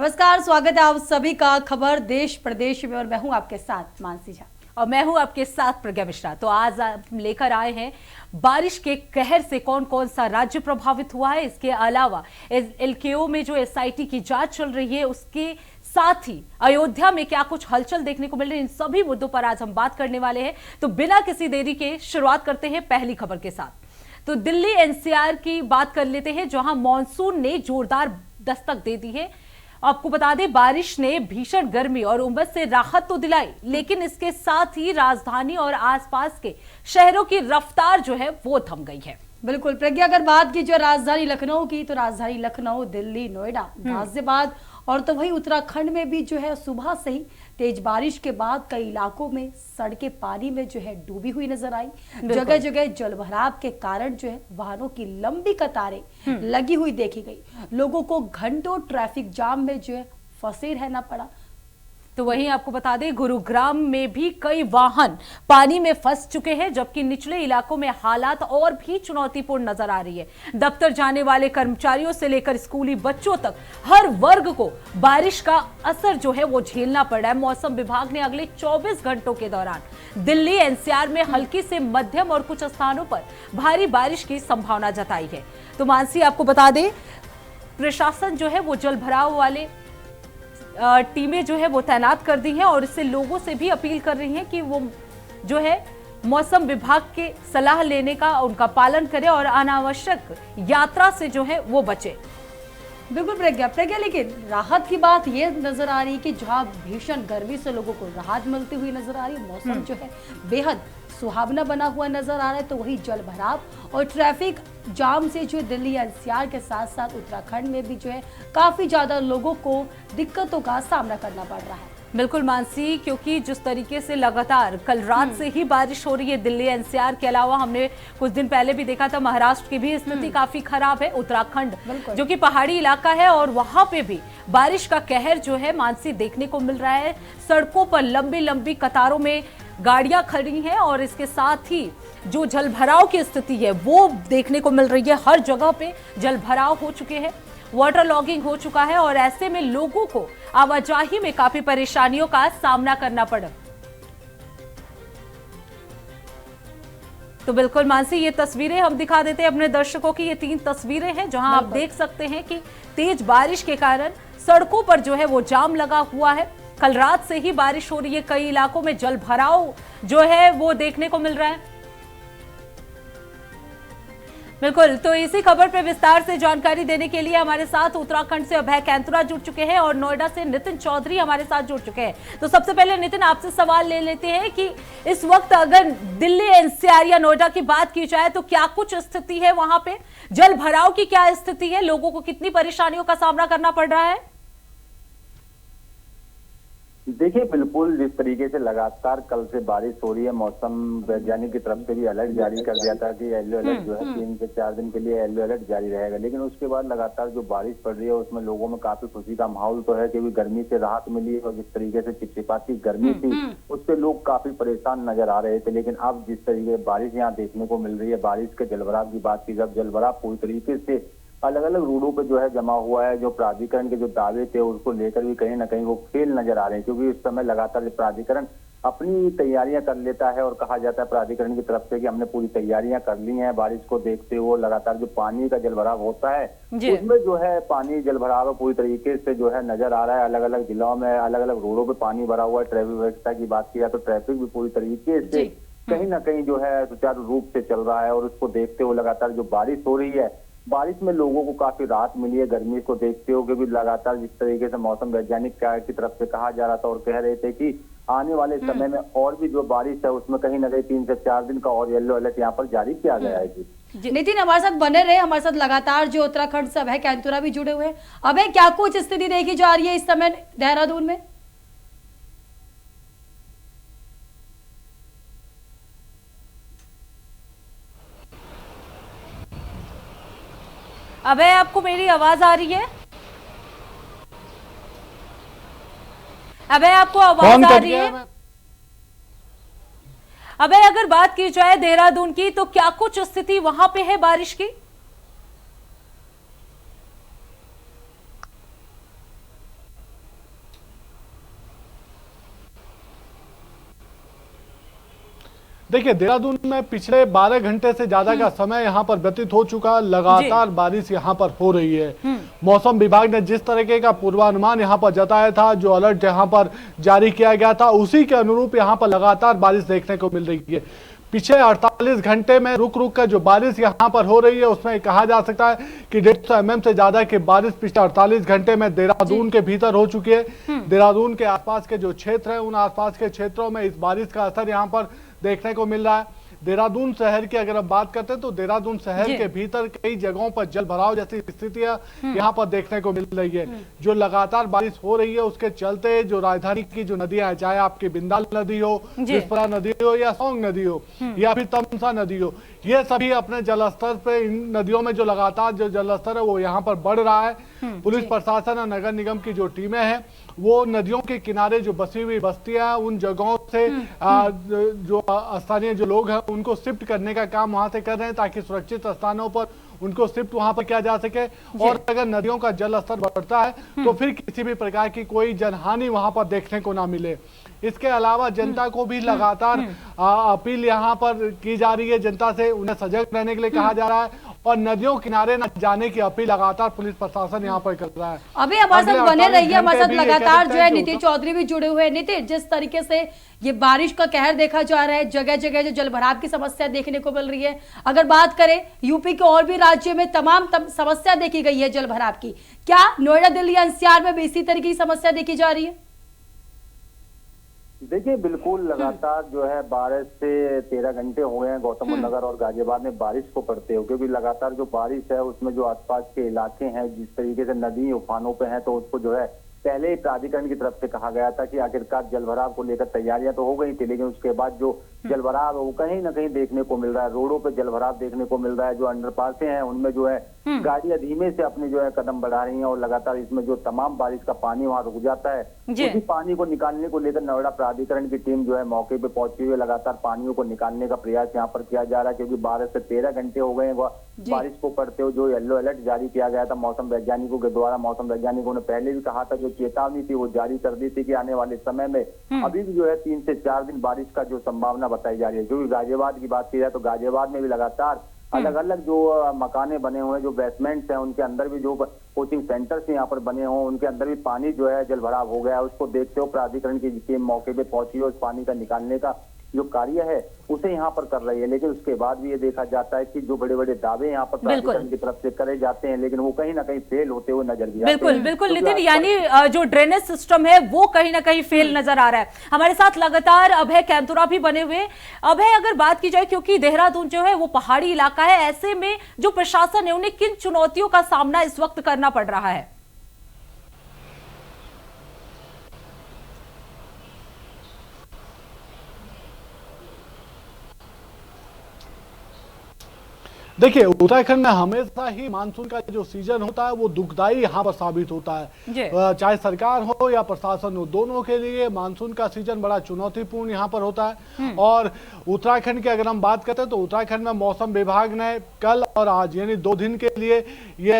नमस्कार, स्वागत है आप सभी का खबर देश प्रदेश में और मैं हूं आपके साथ मानसी झा और मैं हूं आपके साथ प्रज्ञा मिश्रा। तो आज आप लेकर आए हैं बारिश के कहर से कौन कौन सा राज्य प्रभावित हुआ है। इसके अलावा एलकेओ में जो एसआईटी की जांच चल रही है उसके साथ ही अयोध्या में क्या कुछ हलचल देखने को मिल रही है, इन सभी मुद्दों पर आज हम बात करने वाले हैं। तो बिना किसी देरी के शुरुआत करते हैं पहली खबर के साथ। तो दिल्ली एनसीआर की बात कर लेते हैं, जहां मॉनसून ने जोरदार दस्तक दे दी है। आपको बता दें, बारिश ने भीषण गर्मी और उमस से राहत तो दिलाई, लेकिन इसके साथ ही राजधानी और आसपास के शहरों की रफ्तार जो है वो थम गई है। बिल्कुल प्रज्ञा, अगर बात की जो राजधानी लखनऊ की, तो राजधानी लखनऊ, दिल्ली, नोएडा, गाजियाबाद और तो वही उत्तराखंड में भी जो है सुबह से ही तेज बारिश के बाद कई इलाकों में सड़कें पानी में जो है डूबी हुई नजर आई। जगह जगह जलभराव के कारण जो है वाहनों की लंबी कतारें लगी हुई देखी गई। लोगों को घंटों ट्रैफिक जाम में जो है फंसे रहना पड़ा। तो वहीं आपको बता दें, गुरुग्राम में भी कई वाहन पानी में फंस चुके हैं, जबकि निचले इलाकों में हालात और भी चुनौतीपूर्ण नजर आ रही है। दफ्तर जाने वाले कर्मचारियों से लेकर स्कूली बच्चों तक हर वर्ग को बारिश का असर जो है वो झेलना पड़ रहा है। मौसम विभाग ने अगले 24 घंटों के दौरान दिल्ली एनसीआर में हल्की से मध्यम और कुछ स्थानों पर भारी बारिश की संभावना जताई है। तो मानसी, आपको बता दें, प्रशासन जो है वो जल भराव वाले टीमें जो है वो तैनात कर दी हैं और इससे लोगों से भी अपील कर रही हैं कि वो जो है मौसम विभाग के सलाह लेने का उनका पालन करें और अनावश्यक यात्रा से जो है वो बचे। बिल्कुल प्रज्ञा, लेकिन राहत की बात ये नजर आ रही है कि जहां भीषण गर्मी से लोगों को राहत मिलती हुई नजर आ रही है, मौसम जो है बेहद सुहावना बना हुआ नजर आ रहा है, तो वही जल भराव और ट्रैफिक जाम से जो दिल्ली एनसीआर के साथ साथ उत्तराखंड में भी जो है काफी ज्यादा लोगों को दिक्कतों का सामना करना पड़ रहा है। बिल्कुल मानसी, क्योंकि जिस तरीके से लगातार कल रात से ही बारिश हो रही है दिल्ली एनसीआर के अलावा, हमने कुछ दिन पहले भी देखा था महाराष्ट्र की भी स्थिति काफी खराब है। उत्तराखंड जो कि पहाड़ी इलाका है और वहां पे भी बारिश का कहर जो है मानसी देखने को मिल रहा है। सड़कों पर लंबी लंबी कतारों में गाड़ियां खड़ी हैं और इसके साथ ही जो जलभराव की स्थिति है वो देखने को मिल रही है। हर जगह पे जलभराव हो चुके हैं, वाटर लॉगिंग हो चुका है और ऐसे में लोगों को आवाजाही में काफी परेशानियों का सामना करना पड़ा। तो बिल्कुल मानसी, ये तस्वीरें हम दिखा देते हैं अपने दर्शकों की। ये 3 तस्वीरें हैं जहां आप देख सकते हैं कि तेज बारिश के कारण सड़कों पर जो है वो जाम लगा हुआ है। कल रात से ही बारिश हो रही है, कई इलाकों में जल भराव जो है वो देखने को मिल रहा है। बिल्कुल, तो इसी खबर पे विस्तार से जानकारी देने के लिए हमारे साथ उत्तराखंड से अभय कैंतुरा जुड़ चुके हैं और नोएडा से नितिन चौधरी हमारे साथ जुड़ चुके हैं। तो सबसे पहले नितिन, आपसे सवाल ले लेते हैं कि इस वक्त अगर दिल्ली एनसीआर या नोएडा की बात की जाए तो क्या कुछ स्थिति है वहां पे, जल भराव की क्या स्थिति है, लोगों को कितनी परेशानियों का सामना करना पड़ रहा है? देखिए, बिल्कुल जिस तरीके से लगातार कल से बारिश हो रही है, मौसम वैज्ञानिक की तरफ से भी अलर्ट जारी कर दिया था कि येलो अलर्ट जो है 3 से 4 दिन के लिए येलो अलर्ट जारी रहेगा। लेकिन उसके बाद लगातार जो बारिश पड़ रही है उसमें लोगों में काफी खुशी का माहौल तो है, क्योंकि गर्मी से राहत मिली है और जिस तरीके से चिपचिपाती गर्मी थी उससे लोग काफी परेशान नजर आ रहे थे। लेकिन अब जिस तरीके से बारिश यहाँ देखने को मिल रही है, बारिश के जलभराव की बात की, जब जलभराव पूरी तरीके से अलग अलग रूटों पे जो है जमा हुआ है, जो प्राधिकरण के जो दावे थे उसको लेकर भी कहीं ना कहीं वो फेल नजर आ रहे हैं। क्योंकि इस समय लगातार प्राधिकरण अपनी तैयारियां कर लेता है और कहा जाता है प्राधिकरण की तरफ से कि हमने पूरी तैयारियां कर ली हैं। बारिश को देखते हुए लगातार जो पानी का जलभराव होता है उसमें जो है पानी जलभराव पूरी तरीके से जो है नजर आ रहा है। अलग अलग जिलों में अलग अलग रोडों पे पानी भरा हुआ है। ट्रैफिक व्यवस्था की बात किया तो ट्रैफिक भी पूरी तरीके से कहीं ना कहीं जो है सुचारू रूप से चल रहा है। और उसको देखते हुए लगातार जो बारिश हो रही है, बारिश में लोगों को काफी राहत मिली है गर्मी को देखते हुए। क्योंकि लगातार जिस तरीके से मौसम वैज्ञानिक की तरफ से कहा जा रहा था और कह रहे थे कि आने वाले समय में और भी जो बारिश है उसमें कहीं ना कहीं 3 से 4 दिन का और येलो अलर्ट यहाँ पर जारी किया गया है। नितिन, हमारे साथ बने रहे, हमारे साथ लगातार जो उत्तराखंड से अभय कैंतुरा भी जुड़े हुए हैं। अभय, क्या कुछ स्थिति देखी जा रही है इस समय देहरादून में? अभय, आपको मेरी आवाज आ रही है? अभय, आपको आवाज आ रही है? अभय, अगर बात की जाए देहरादून की तो क्या कुछ स्थिति वहां पे है बारिश की? देखिए, देहरादून में पिछले 12 घंटे से ज्यादा का समय यहाँ पर व्यतीत हो चुका, लगातार बारिश यहाँ पर हो रही है। मौसम विभाग ने जिस तरीके का पूर्वानुमान यहाँ पर जताया था, जो अलर्ट यहाँ पर जारी किया गया था, उसी के अनुरूप यहाँ पर लगातार बारिश देखने को मिल रही है। पिछले 48 घंटे में रुक रुक कर जो बारिश यहाँ पर हो रही है, उसमें कहा जा सकता है कि 150 mm से ज्यादा की बारिश पिछले 48 घंटे में देहरादून के भीतर हो चुकी है। देहरादून के आसपास के जो क्षेत्र हैं, उन आसपास के क्षेत्रों में इस बारिश का असर यहाँ पर देखने को मिल रहा है। देहरादून शहर की अगर हम बात करते हैं तो देहरादून शहर के भीतर कई जगहों पर जल भराव जैसी स्थितियां यहाँ पर देखने को मिल रही है। जो लगातार बारिश हो रही है, उसके चलते जो राजधानी की जो नदियां हैं, चाहे आपकी बिंदाल नदी हो, बिस्परा नदी हो या सौंग नदी हो या फिर तमसा नदी हो, ये सभी अपने जलस्तर पे, इन नदियों में जो लगातार जो जलस्तर है वो यहाँ पर बढ़ रहा है। पुलिस प्रशासन और नगर निगम की जो टीमें हैं, वो नदियों के किनारे जो बसी हुई बस्तियां, उन जगहों से जो स्थानीय जो लोग हैं उनको शिफ्ट करने का काम वहां से कर रहे हैं, ताकि सुरक्षित स्थानों पर उनको शिफ्ट वहां पर किया जा सके। और अगर नदियों का जल स्तर बढ़ता है तो फिर किसी भी प्रकार की कोई जनहानि वहां पर देखने को ना मिले। इसके अलावा जनता को भी लगातार अपील यहाँ पर की जा रही है, जनता से उन्हें सजग रहने के लिए कहा जा रहा है और नदियों किनारे न जाने की अपील लगातार पुलिस प्रशासन यहाँ पर कर रहा है। अभी हमारे साथ बने रहिए, हमारे साथ लगातार जो है नीतीश चौधरी भी जुड़े हुए हैं। नीतीश, जिस तरीके से ये बारिश का कहर देखा जा रहा है, जगह जगह जो जलभराव की समस्या देखने को मिल रही है, अगर बात करें यूपी के और भी राज्यों में तमाम समस्या देखी गई है जलभराव की, क्या नोएडा, दिल्ली, एनसीआर में भी इसी तरह की समस्या देखी जा रही है? देखिए, बिल्कुल लगातार जो है 12 से 13 घंटे हो गए हैं गौतम बुद्ध नगर और गाजियाबाद में बारिश को पड़ते हो, क्योंकि लगातार जो बारिश है उसमें जो आसपास के इलाके हैं, जिस तरीके से नदी उफानों पे हैं, तो उसको जो है पहले ही प्राधिकरण की तरफ से कहा गया था कि आखिरकार जलभराव को लेकर तैयारियां तो हो गई थी, लेकिन उसके बाद जो जलभराव है वो कहीं ना कहीं देखने को मिल रहा है। रोडों पे जलभराव देखने को मिल रहा है। जो अंडरपासें हैं उनमें जो है गाड़ियां धीमे से अपनी जो है कदम बढ़ा रही हैं और लगातार इसमें जो तमाम बारिश का पानी वहां रुक जाता है, उसी पानी को निकालने को लेकर नोएडा प्राधिकरण की टीम जो है मौके पे पहुंची हुई है। लगातार पानियों को निकालने का प्रयास यहाँ पर किया जा रहा है, क्योंकि 12 से 13 घंटे हो गए बारिश को पड़ते हुए। जो येलो अलर्ट जारी किया गया था मौसम वैज्ञानिकों के द्वारा, मौसम वैज्ञानिकों ने पहले भी कहा था, जो चेतावनी थी वो जारी कर दी थी कि आने वाले समय में अभी भी जो है 3 से 4 दिन बारिश का जो संभावना बताई जा रही है। क्योंकि गाजियाबाद की बात की जाए तो गाजियाबाद में भी लगातार अलग अलग जो मकाने बने हुए हैं, जो बेसमेंट्स हैं, उनके अंदर भी जो कोचिंग सेंटर्स यहाँ पर बने हुए, उनके अंदर भी पानी जो है जलभराव हो गया है। उसको देखते हुए प्राधिकरण की टीम मौके पे पहुंची है, उस पानी का निकालने का जो कार्य है उसे यहाँ पर कर रही है। लेकिन उसके बाद भी ये देखा जाता है कि जो बड़े बड़े दावे यहाँ पर प्राधिकरण की तरफ से करे जाते हैं, लेकिन वो कहीं ना कहीं फेल होते हुए नजर भी आते हैं। बिल्कुल नितिन, यानी जो ड्रेनेज सिस्टम है वो कहीं ना कहीं फेल नजर आ रहा है। हमारे साथ लगातार अभय कैंतुरा भी बने हुए। अभय, अगर बात की जाए, क्योंकि देहरादून जो है वो पहाड़ी इलाका है, ऐसे में जो प्रशासन है उन्हें किन चुनौतियों का सामना इस वक्त करना पड़ रहा है? देखिए, उत्तराखंड में हमेशा ही मानसून का जो सीजन होता है वो दुखदाई यहाँ पर साबित होता है। चाहे सरकार हो या प्रशासन हो, दोनों के लिए मानसून का सीजन बड़ा चुनौतीपूर्ण यहाँ पर होता है। और उत्तराखंड की अगर हम बात करते हैं तो उत्तराखंड में मौसम विभाग ने कल और आज यानी 2 दिन के लिए ये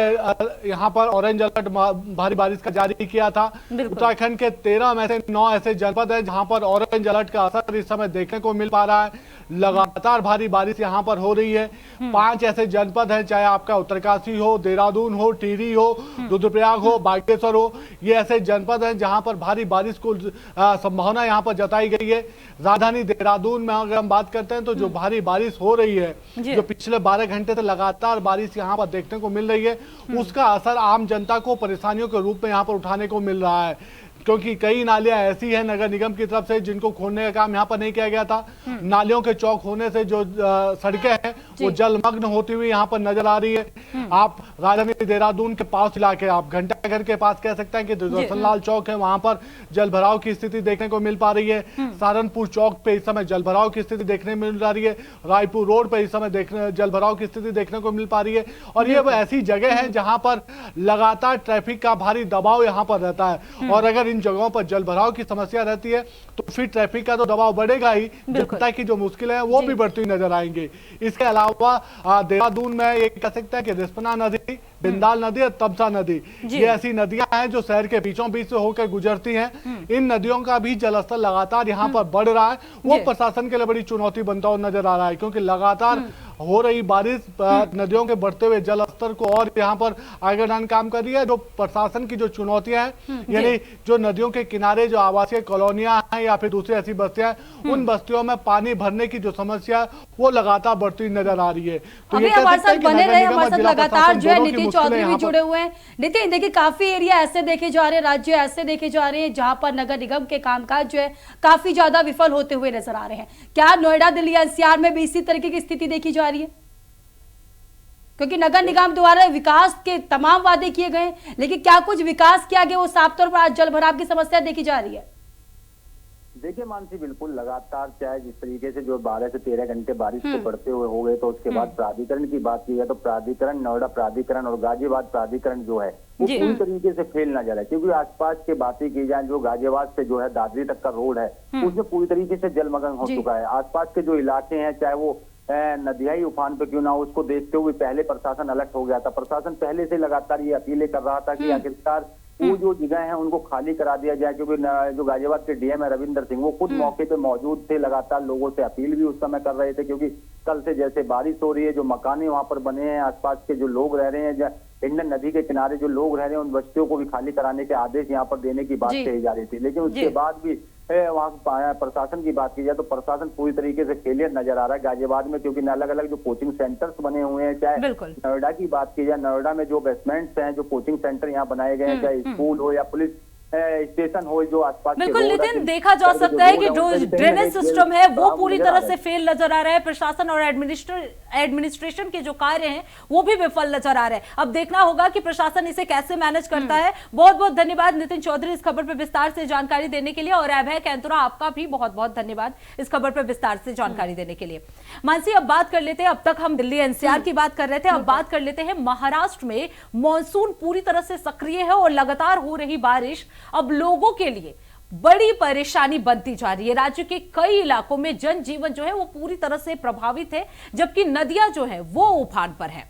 यहाँ पर ऑरेंज अलर्ट भारी बारिश का जारी किया था। उत्तराखंड के 13 में से 9 ऐसे जनपद है जहाँ पर ऑरेंज अलर्ट का असर इस समय देखने को मिल पा रहा है। लगातार भारी बारिश यहाँ पर हो रही है। 5 ऐसे जनपद हैं, चाहे आपका उत्तरकाशी हो, देहरादून हो, टिहरी हो, रुद्रप्रयाग हो, बागेश्वर हो, ये ऐसे जनपद हैं जहां पर भारी बारिश को संभावना यहां पर जताई गई है। राजधानी देहरादून में अगर हम बात करते हैं तो जो भारी बारिश हो रही है, जो पिछले 12 घंटे से लगातार बारिश यहां पर देखने को मिल रही है, उसका असर आम जनता को परेशानियों के रूप में यहां पर उठाने को मिल रहा है। क्योंकि कई नालियां ऐसी हैं नगर निगम की तरफ से जिनको खोलने का काम यहाँ पर नहीं किया गया था। नालियों के चौक होने से जो सड़कें हैं वो जलमग्न होती हुई यहाँ पर नजर आ रही है। आप राजधानी देहरादून के पास इलाके, आप घंटाघर के पास कह सकते हैं कि दर्शनलाल चौक है, वहां पर जलभराव की स्थिति देखने को मिल पा रही है। सहारनपुर चौक पे इस समय जलभराव की स्थिति देखने मिल रही है। रायपुर रोड पे इस समय जलभराव की स्थिति देखने को मिल पा रही है। और ये ऐसी जगह है जहां पर लगातार ट्रैफिक का भारी दबाव यहाँ पर रहता है। और अगर इन जगहों पर जल भराव की समस्या रहती है तो फिर ट्रैफिक का तो दबाव बढ़ेगा ही, जनता की जो मुश्किलें हैं वो भी बढ़ती नजर आएंगी। इसके अलावा देहरादून में ये कह सकते हैं कि रिस्पना नदी, बिंदाल नदी और तमसा नदी, ये ऐसी नदियां हैं जो शहर के बीचों बीच से होकर गुजरती हैं। इन नदियों का भी जलस्तर लगातार यहाँ पर बढ़ रहा है, वो प्रशासन के लिए बड़ी चुनौती बनता हुआ नजर आ रहा है, क्योंकि लगातार हो रही बारिश नदियों के बढ़ते हुए जल स्तर को और यहाँ पर आगे बढ़ाने काम कर रही है। जो प्रशासन की जो चुनौतियां हैं, यानी जो नदियों के किनारे जो आवासीय कॉलोनियां हैं या फिर दूसरी ऐसी बस्तियां, उन बस्तियों में पानी भरने की जो समस्या है वो लगातार बढ़ती नजर आ रही है। तो अभी हमारे साथ बने रहे, हमारे साथ लगातार जो है नितिन चौधरी भी जुड़े हुए हैं। नितिन, देखिए काफी एरिया ऐसे देखे जा रहे हैं, राज्य ऐसे देखे जा रहे हैं जहां पर नगर निगम के कामकाज जो है काफी ज्यादा विफल होते हुए नजर आ रहे हैं। क्या नोएडा, दिल्ली, एनसीआर में भी इसी तरीके की स्थिति देखी जा रही है? क्योंकि नगर निगम द्वारा विकास के तमाम वादे किए गए, लेकिन क्या कुछ विकास किया गया वो साफ तौर पर आज जल भराव की समस्या देखी जा रही है। देखिए मानसी, बिल्कुल लगातार चाहे जिस तरीके से जो 12 से 13 घंटे बारिश को पड़ते हुए हो गए, तो उसके बाद प्राधिकरण की बात की जाए तो प्राधिकरण, नोएडा प्राधिकरण और गाजियाबाद प्राधिकरण जो है वो पूरी तरीके से फेल नजर है। क्योंकि आसपास की बातें की जाए, जो गाजियाबाद से जो है दादरी तक का रोड है उसमें पूरी तरीके से जलमग्न हो चुका है। आसपास के जो इलाके हैं, चाहे वो नदिया ही उफान पे क्यों ना, उसको देखते हुए पहले प्रशासन अलर्ट हो गया था। प्रशासन पहले से लगातार ये अपीलें कर रहा था कि आखिरकार वो जो जगह है उनको खाली करा दिया जाए, क्योंकि जो गाजियाबाद के डीएम है रविंदर सिंह, वो खुद मौके पे मौजूद थे, लगातार लोगों से अपील भी उस समय कर रहे थे। क्योंकि कल से जैसे बारिश हो रही है, जो मकाने वहां पर बने हैं, आसपास के जो लोग रह रहे हैं, इंडन नदी के किनारे जो लोग रह रहे हैं, उन बस्तियों को भी खाली कराने के आदेश यहाँ पर देने की बात कही जा रही थी। लेकिन उसके बाद भी वहाँ प्रशासन की बात की जाए तो प्रशासन पूरी तरीके से फेलियर नजर आ रहा है गाजियाबाद में। क्योंकि अलग अलग जो कोचिंग सेंटर्स बने हुए हैं, चाहे नोएडा की बात की जाए, नोएडा में जो बेसमेंट्स हैं, जो कोचिंग सेंटर यहाँ बनाए गए हैं, चाहे स्कूल हो या पुलिस स्टेशन हो, जो आसपास बिल्कुल नितिन, देखा जा सकता है कि जो ड्रेनेज सिस्टम है वो पूरी तरह से फेल नजर आ रहा है। प्रशासन और एडमिनिस्ट्रेशन के जो कार्य हैं वो भी विफल नजर आ रहे हैं। अब देखना होगा कि प्रशासन इसे कैसे मैनेज करता है। बहुत बहुत धन्यवाद नितिन चौधरी इस खबर पर विस्तार से जानकारी देने के लिए, और अभय कैंतुरा आपका भी बहुत बहुत धन्यवाद इस खबर पर विस्तार से जानकारी देने के लिए। मानसी, अब बात कर लेते हैं, अब तक हम दिल्ली एनसीआर की बात कर रहे थे, अब बात कर लेते हैं महाराष्ट्र में मॉनसून पूरी तरह से सक्रिय है और लगातार हो रही बारिश अब लोगों के लिए बड़ी परेशानी बनती जा रही है। राज्य के कई इलाकों में जनजीवन जो है वो पूरी तरह से प्रभावित है, जबकि नदियां जो है वो उफान पर है।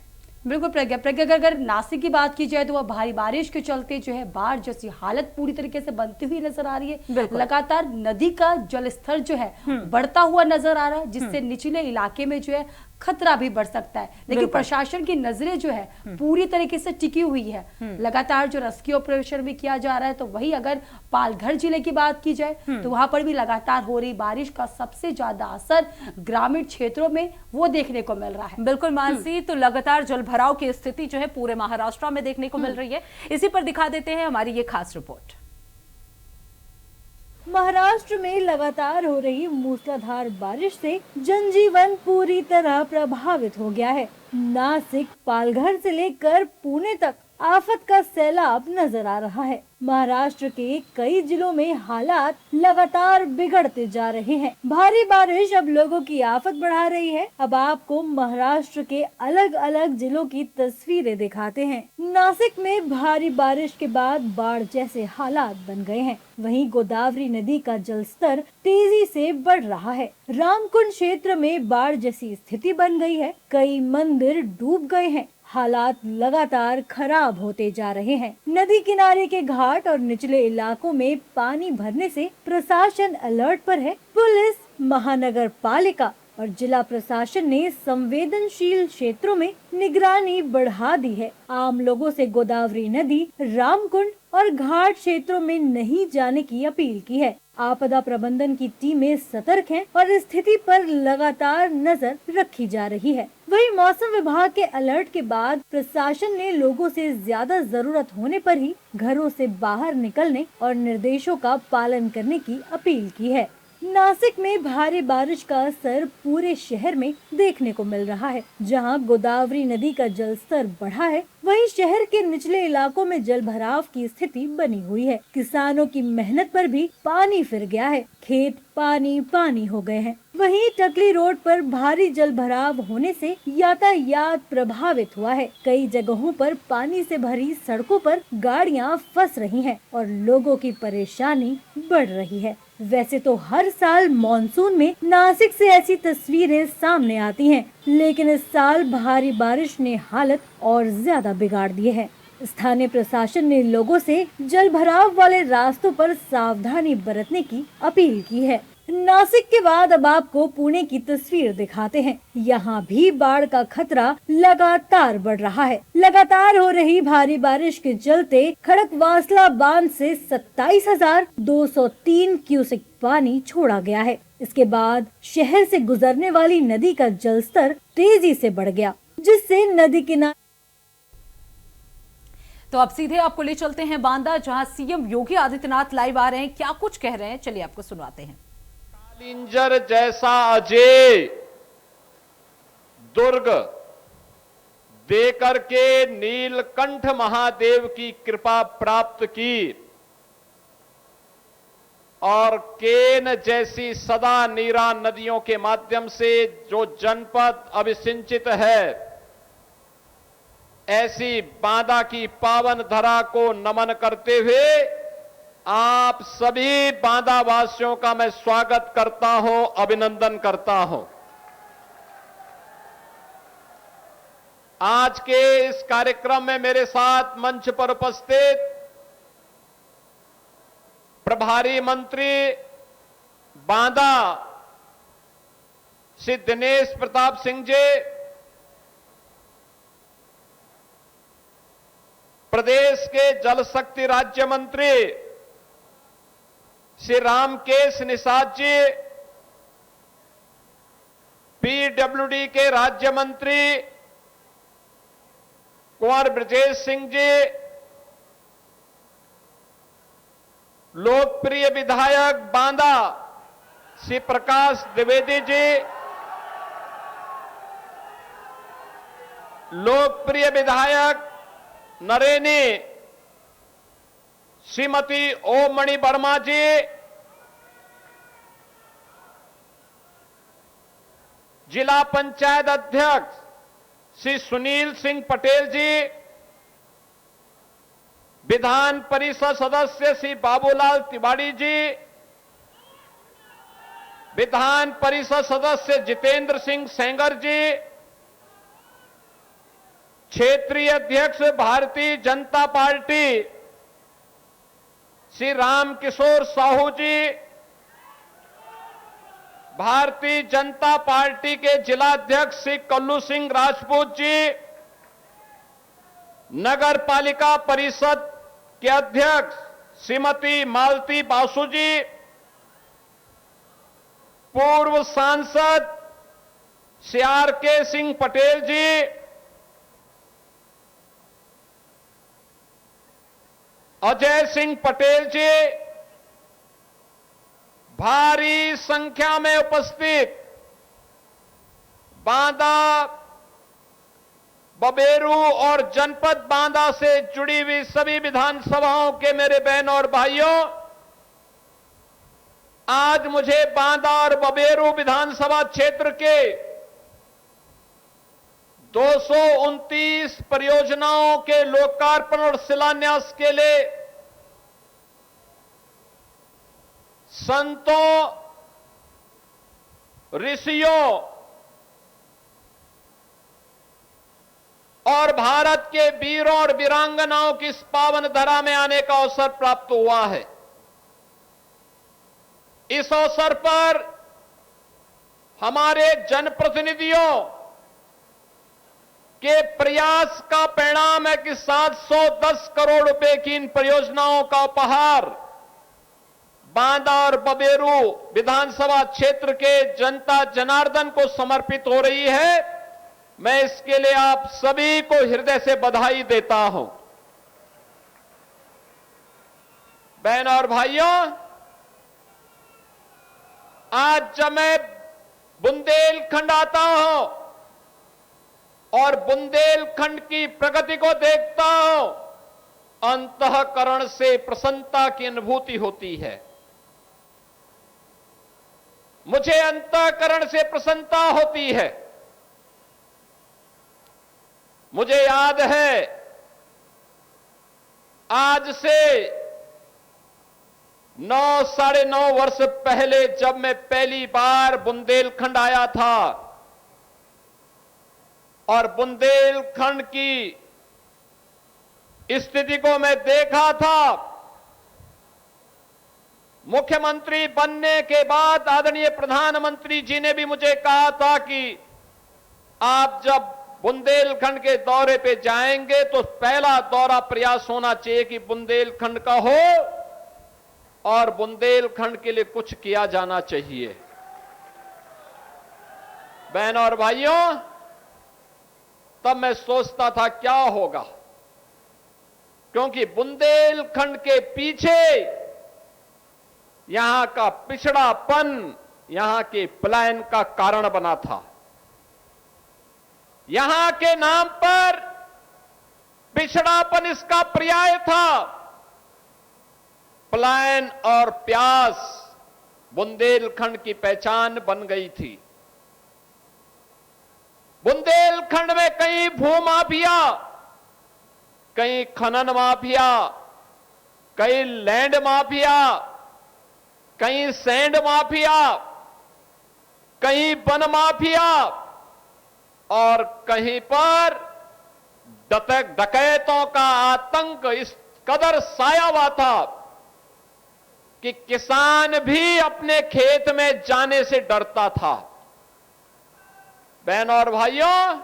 बिल्कुल प्रज्ञा, अगर नासिक की बात की जाए तो वह भारी बारिश के चलते जो है बाढ़ जैसी हालत पूरी तरीके से बनती हुई नजर आ रही है। लगातार नदी का जलस्तर जो है बढ़ता हुआ नजर आ रहा है, जिससे निचले इलाके में जो है खतरा भी बढ़ सकता है। लेकिन प्रशासन की नजरें जो है पूरी तरीके से टिकी हुई है। लगातार जो रेस्क्यू ऑपरेशन भी किया जा रहा है, तो वही अगर पालघर जिले की बात की जाए तो वहां पर भी लगातार हो रही बारिश का सबसे ज्यादा असर ग्रामीण क्षेत्रों में वो देखने को मिल रहा है। बिल्कुल मानसी, तो लगातार जल भराव की स्थिति जो है पूरे महाराष्ट्र में देखने को मिल रही है। इसी पर दिखा देते हैं हमारी ये खास रिपोर्ट। महाराष्ट्र में लगातार हो रही मूसलाधार बारिश से जनजीवन पूरी तरह प्रभावित हो गया है। नासिक, पालघर से लेकर पुणे तक आफत का सैलाब नजर आ रहा है। महाराष्ट्र के कई जिलों में हालात लगातार बिगड़ते जा रहे हैं। भारी बारिश अब लोगों की आफत बढ़ा रही है। अब आपको महाराष्ट्र के अलग अलग जिलों की तस्वीरें दिखाते हैं। नासिक में भारी बारिश के बाद बाढ़ जैसे हालात बन गए हैं। वहीं गोदावरी नदी का जलस्तर तेजी से बढ़ रहा है। रामकुंड क्षेत्र में बाढ़ जैसी स्थिति बन गई है। कई मंदिर डूब गए हैं। हालात लगातार खराब होते जा रहे हैं। नदी किनारे के घाट और निचले इलाकों में पानी भरने से प्रशासन अलर्ट पर है। पुलिस, महानगर पालिका और जिला प्रशासन ने संवेदनशील क्षेत्रों में निगरानी बढ़ा दी है। आम लोगों से गोदावरी नदी, रामकुंड और घाट क्षेत्रों में नहीं जाने की अपील की है। आपदा प्रबंधन की टीमें सतर्क हैं और स्थिति पर लगातार नजर रखी जा रही है। वहीं मौसम विभाग के अलर्ट के बाद प्रशासन ने लोगों से ज्यादा जरूरत होने पर ही घरों से बाहर निकलने और निर्देशों का पालन करने की अपील की है। नासिक में भारी बारिश का असर पूरे शहर में देखने को मिल रहा है। जहां गोदावरी नदी का जलस्तर बढ़ा है, वहीं शहर के निचले इलाकों में जल भराव की स्थिति बनी हुई है। किसानों की मेहनत पर भी पानी फिर गया है, खेत पानी पानी हो गए हैं। वहीं टकली रोड पर भारी जल भराव होने से यातायात प्रभावित हुआ है। कई जगहों पर पानी से भरी सड़कों पर गाड़ियां फंस रही हैं और लोगों की परेशानी बढ़ रही है। वैसे तो हर साल मॉनसून में नासिक से ऐसी तस्वीरें सामने आती हैं, लेकिन इस साल भारी बारिश ने हालत और ज्यादा बिगाड़ दिए है। स्थानीय प्रशासन ने लोगों से जल भराव वाले रास्तों पर सावधानी बरतने की अपील की है। नासिक के बाद अब आपको पुणे की तस्वीर दिखाते हैं। यहाँ भी बाढ़ का खतरा लगातार बढ़ रहा है। लगातार हो रही भारी बारिश के चलते खड़कवासला बांध से 27,203 क्यूसेक पानी छोड़ा गया है। इसके बाद शहर से गुजरने वाली नदी का जलस्तर तेजी से बढ़ गया, जिससे नदी किनारे। तो अब सीधे आपको ले चलते हैं बांदा, जहां सीएम योगी आदित्यनाथ लाइव आ रहे हैं। क्या कुछ कह रहे हैं, चलिए आपको सुनवाते हैं। कालिंजर जैसा अजय दुर्ग देकर के नीलकंठ महादेव की कृपा प्राप्त की और केन जैसी सदा नीरा नदियों के माध्यम से जो जनपद अभिसिंचित है, ऐसी बांदा की पावन धरा को नमन करते हुए आप सभी बांदा वासियों का मैं स्वागत करता हूं, अभिनंदन करता हूं। आज के इस कार्यक्रम में मेरे साथ मंच पर उपस्थित प्रभारी मंत्री बांदा श्री दिनेश प्रताप सिंह जी, प्रदेश के जल शक्ति राज्य मंत्री श्री रामकेश निषाद जी, पीडब्ल्यूडी के राज्य मंत्री कुंवर ब्रजेश सिंह जी, लोकप्रिय विधायक बांदा श्री प्रकाश द्विवेदी जी, लोकप्रिय विधायक नरेनी श्रीमती ओम मणि वर्मा जी, जिला पंचायत अध्यक्ष श्री सुनील सिंह पटेल जी, विधान परिषद सदस्य श्री बाबूलाल तिवारी जी, विधान परिषद सदस्य जितेंद्र सिंह सेंगर जी, क्षेत्रीय अध्यक्ष भारतीय जनता पार्टी श्री राम किशोर साहू जी, भारतीय जनता पार्टी के जिलाध्यक्ष श्री कल्लू सिंह राजपूत जी, नगर पालिका परिषद के अध्यक्ष श्रीमती मालती बासु जी, पूर्व सांसद श्री आर.के. सिंह पटेल जी, अजय सिंह पटेल जी, भारी संख्या में उपस्थित बांदा, बबेरू और जनपद बांदा से जुड़ी हुई सभी विधानसभाओं के मेरे बहन और भाइयों, आज मुझे बांदा और बबेरू विधानसभा क्षेत्र के 229 परियोजनाओं के लोकार्पण और शिलान्यास के लिए संतों, ऋषियों और भारत के वीरों और वीरांगनाओं की इस पावन धरा में आने का अवसर प्राप्त हुआ है। इस अवसर पर हमारे जनप्रतिनिधियों के प्रयास का परिणाम है कि 710 करोड़ रुपए की इन परियोजनाओं का उपहार बांदा और बबेरू विधानसभा क्षेत्र के जनता जनार्दन को समर्पित हो रही है। मैं इसके लिए आप सभी को हृदय से बधाई देता हूं। बहन और भाइयों, आज जब मैं बुंदेलखंड आता हूं और बुंदेलखंड की प्रगति को देखता हूं, अंतःकरण से प्रसन्नता की अनुभूति होती है। मुझे अंतःकरण से प्रसन्नता होती है। मुझे याद है आज से 9-9.5 वर्ष पहले जब मैं पहली बार बुंदेलखंड आया था और बुंदेलखंड की स्थिति को मैं देखा था। मुख्यमंत्री बनने के बाद आदरणीय प्रधानमंत्री जी ने भी मुझे कहा था कि आप जब बुंदेलखंड के दौरे पे जाएंगे तो पहला दौरा प्रयास होना चाहिए कि बुंदेलखंड का हो और बुंदेलखंड के लिए कुछ किया जाना चाहिए। बहनों और भाइयों, तब मैं सोचता था क्या होगा, क्योंकि बुंदेलखंड के पीछे यहां का पिछड़ापन यहां के पलायन का कारण बना था। यहां के नाम पर पिछड़ापन इसका पर्याय था। पलायन और प्यास बुंदेलखंड की पहचान बन गई थी। बुंदेलखंड में कहीं भूमाफिया, कहीं खनन माफिया, कहीं लैंड माफिया, कहीं सैंड माफिया, कहीं वन माफिया और कहीं पर डकैतों का आतंक इस कदर साया हुआ था कि किसान भी अपने खेत में जाने से डरता था। बहनों और भाइयों,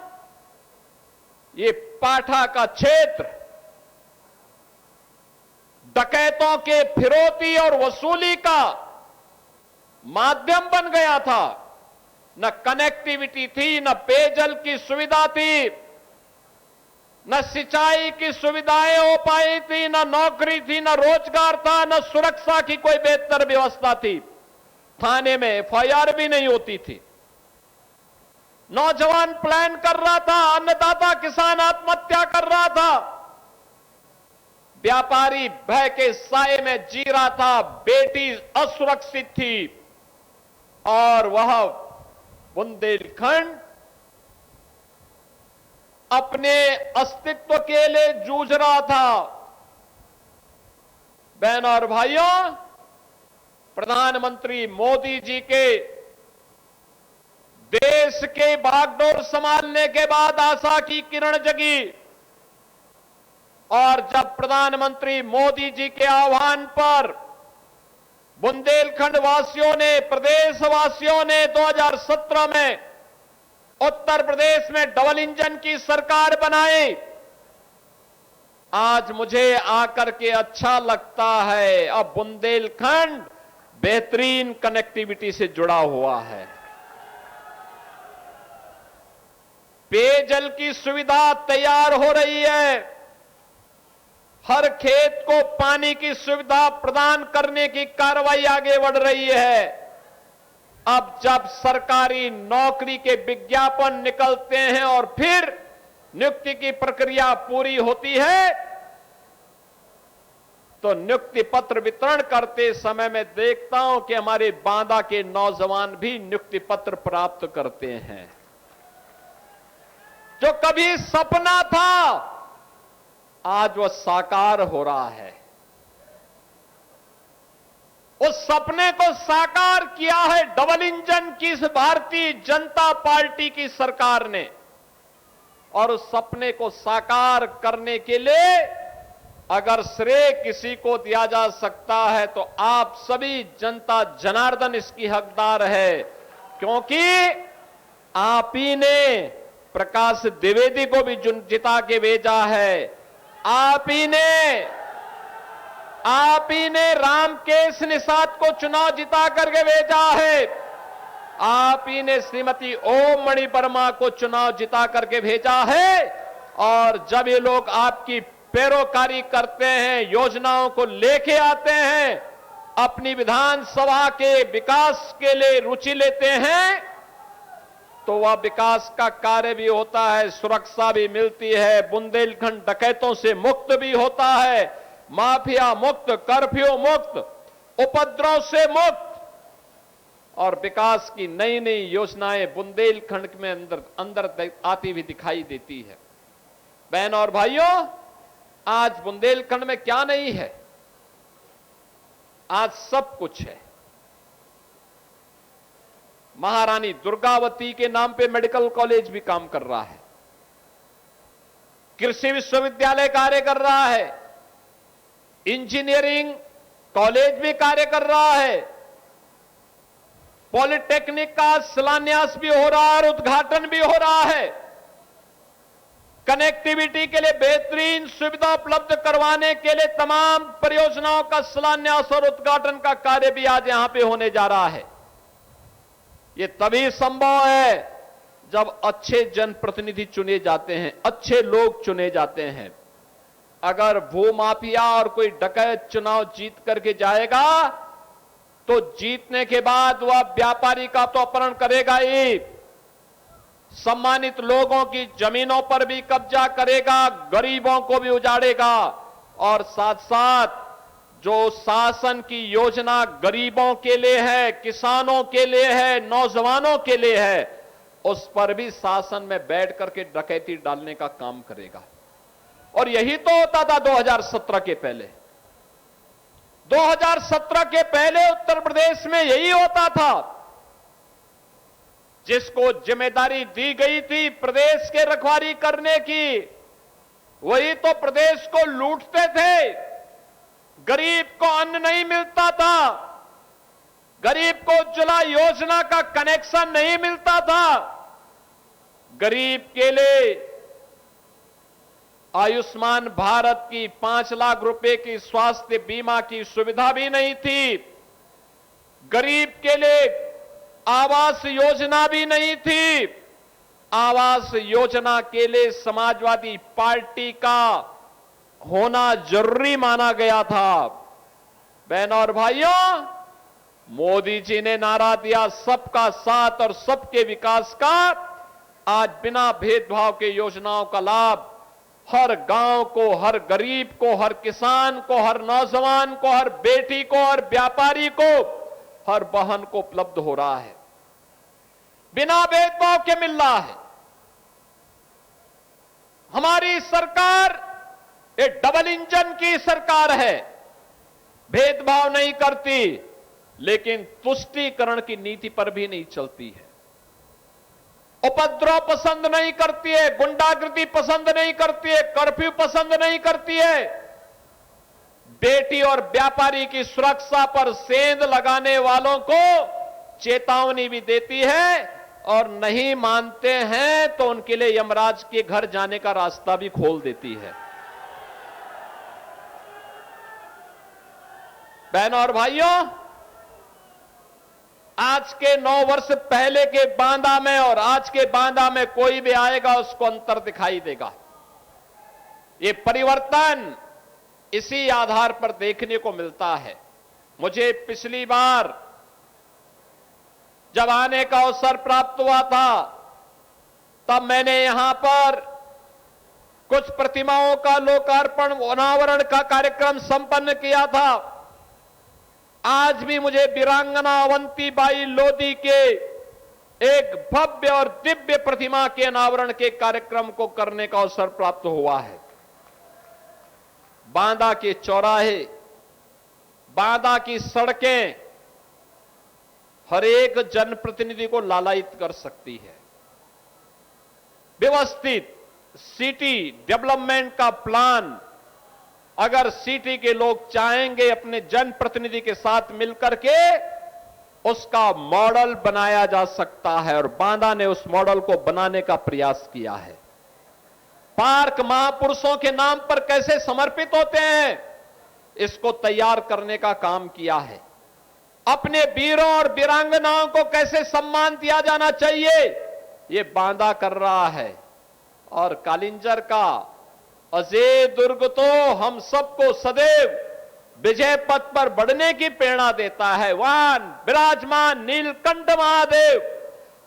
ये पाठा का क्षेत्र डकैतों के फिरौती और वसूली का माध्यम बन गया था। न कनेक्टिविटी थी, न पेयजल की सुविधा थी, न सिंचाई की सुविधाएं हो पाई थी, न नौकरी थी, न रोजगार था, न सुरक्षा की कोई बेहतर व्यवस्था थी। थाने में एफआईआर भी नहीं होती थी। नौजवान प्लान कर रहा था, अन्नदाता किसान आत्महत्या कर रहा था, व्यापारी भय के साए में जी रहा था, बेटी असुरक्षित थी और वह बुंदेलखंड अपने अस्तित्व के लिए जूझ रहा था। बहनों और भाइयों, प्रधानमंत्री मोदी जी के देश के बागडोर संभालने के बाद आशा की किरण जगी और जब प्रधानमंत्री मोदी जी के आह्वान पर बुंदेलखंड वासियों ने, प्रदेश वासियों ने 2017 में उत्तर प्रदेश में डबल इंजन की सरकार बनाई, आज मुझे आकर के अच्छा लगता है। अब बुंदेलखंड बेहतरीन कनेक्टिविटी से जुड़ा हुआ है। पेयजल की सुविधा तैयार हो रही है। हर खेत को पानी की सुविधा प्रदान करने की कार्रवाई आगे बढ़ रही है। अब जब सरकारी नौकरी के विज्ञापन निकलते हैं और फिर नियुक्ति की प्रक्रिया पूरी होती है तो नियुक्ति पत्र वितरण करते समय मैं देखता हूं कि हमारे बांदा के नौजवान भी नियुक्ति पत्र प्राप्त करते हैं। जो कभी सपना था आज वह साकार हो रहा है। उस सपने को साकार किया है डबल इंजन की इस भारतीय जनता पार्टी की सरकार ने और उस सपने को साकार करने के लिए अगर श्रेय किसी को दिया जा सकता है तो आप सभी जनता जनार्दन इसकी हकदार है, क्योंकि आप ही ने प्रकाश द्विवेदी को भी जिता के भेजा है। आप ही ने रामकेश निषाद को चुनाव जिता करके भेजा है। आप ही ने श्रीमती ओम मणि वर्मा को चुनाव जिता करके भेजा है। और जब ये लोग आपकी पैरोकारी करते हैं, योजनाओं को लेके आते हैं, अपनी विधानसभा के विकास के लिए रुचि लेते हैं तो वह विकास का कार्य भी होता है, सुरक्षा भी मिलती है, बुंदेलखंड डकैतों से मुक्त भी होता है, माफिया मुक्त, कर्फ्यू मुक्त, उपद्रव से मुक्त, और विकास की नई नई योजनाएं बुंदेलखंड में अंदर आती हुई दिखाई देती है। बहन और भाइयों, आज बुंदेलखंड में क्या नहीं है? आज सब कुछ है। महारानी दुर्गावती के नाम पे मेडिकल कॉलेज भी काम कर रहा है, कृषि विश्वविद्यालय कार्य कर रहा है, इंजीनियरिंग कॉलेज भी कार्य कर रहा है, पॉलिटेक्निक का शिलान्यास भी हो रहा है और उद्घाटन भी हो रहा है। कनेक्टिविटी के लिए बेहतरीन सुविधा उपलब्ध करवाने के लिए तमाम परियोजनाओं का शिलान्यास और उद्घाटन का कार्य भी आज यहां पे होने जा रहा है। ये तभी संभव है जब अच्छे जनप्रतिनिधि चुने जाते हैं, अच्छे लोग चुने जाते हैं। अगर भूमाफिया और कोई डकैत चुनाव जीत करके जाएगा तो जीतने के बाद वह व्यापारी का तो अपहरण करेगा ही, सम्मानित लोगों की जमीनों पर भी कब्जा करेगा, गरीबों को भी उजाड़ेगा, और साथ साथ जो शासन की योजना गरीबों के लिए है, किसानों के लिए है, नौजवानों के लिए है, उस पर भी शासन में बैठ करके डकैती डालने का काम करेगा। और यही तो होता था 2017 के पहले। 2017 के पहले उत्तर प्रदेश में यही होता था। जिसको जिम्मेदारी दी गई थी प्रदेश के रखवाली करने की, वही तो प्रदेश को लूटते थे। गरीब को अन्न नहीं मिलता था, गरीब को उज्ज्वला योजना का कनेक्शन नहीं मिलता था, गरीब के लिए आयुष्मान भारत की 5 लाख रुपए की स्वास्थ्य बीमा की सुविधा भी नहीं थी, गरीब के लिए आवास योजना भी नहीं थी। आवास योजना के लिए समाजवादी पार्टी का होना जरूरी माना गया था। बहनों और भाइयों, मोदी जी ने नारा दिया सबका साथ और सबके विकास का। आज बिना भेदभाव के योजनाओं का लाभ हर गांव को, हर गरीब को, हर किसान को, हर नौजवान को, हर बेटी को, हर व्यापारी को, हर बहन को उपलब्ध हो रहा है, बिना भेदभाव के मिल रहा है। हमारी सरकार एक डबल इंजन की सरकार है, भेदभाव नहीं करती, लेकिन तुष्टीकरण की नीति पर भी नहीं चलती है, उपद्रव पसंद नहीं करती है, गुंडागर्दी पसंद नहीं करती है, कर्फ्यू पसंद नहीं करती है, बेटी और व्यापारी की सुरक्षा पर सेंध लगाने वालों को चेतावनी भी देती है, और नहीं मानते हैं तो उनके लिए यमराज के घर जाने का रास्ता भी खोल देती है। बहनों और भाइयों, आज के 9 वर्ष पहले के बांदा में और आज के बांदा में कोई भी आएगा उसको अंतर दिखाई देगा। ये परिवर्तन इसी आधार पर देखने को मिलता है। मुझे पिछली बार जब आने का अवसर प्राप्त हुआ था तब मैंने यहां पर कुछ प्रतिमाओं का लोकार्पण अनावरण का कार्यक्रम संपन्न किया था। आज भी मुझे वीरांगना अवंतीबाई लोधी के एक भव्य और दिव्य प्रतिमा के अनावरण के कार्यक्रम को करने का अवसर प्राप्त हुआ है। बांदा के चौराहे, बांदा की सड़कें हर एक जनप्रतिनिधि को लालायित कर सकती है। व्यवस्थित सिटी डेवलपमेंट का प्लान अगर सिटी के लोग चाहेंगे अपने जनप्रतिनिधि के साथ मिलकर के उसका मॉडल बनाया जा सकता है, और बांदा ने उस मॉडल को बनाने का प्रयास किया है। पार्क महापुरुषों के नाम पर कैसे समर्पित होते हैं, इसको तैयार करने का काम किया है। अपने वीरों और वीरांगनाओं को कैसे सम्मान दिया जाना चाहिए, ये बांदा कर रहा है। और कालिंजर का अजय दुर्ग तो हम सबको सदैव विजय पथ पर बढ़ने की प्रेरणा देता है। वान विराजमान नीलकंठ महादेव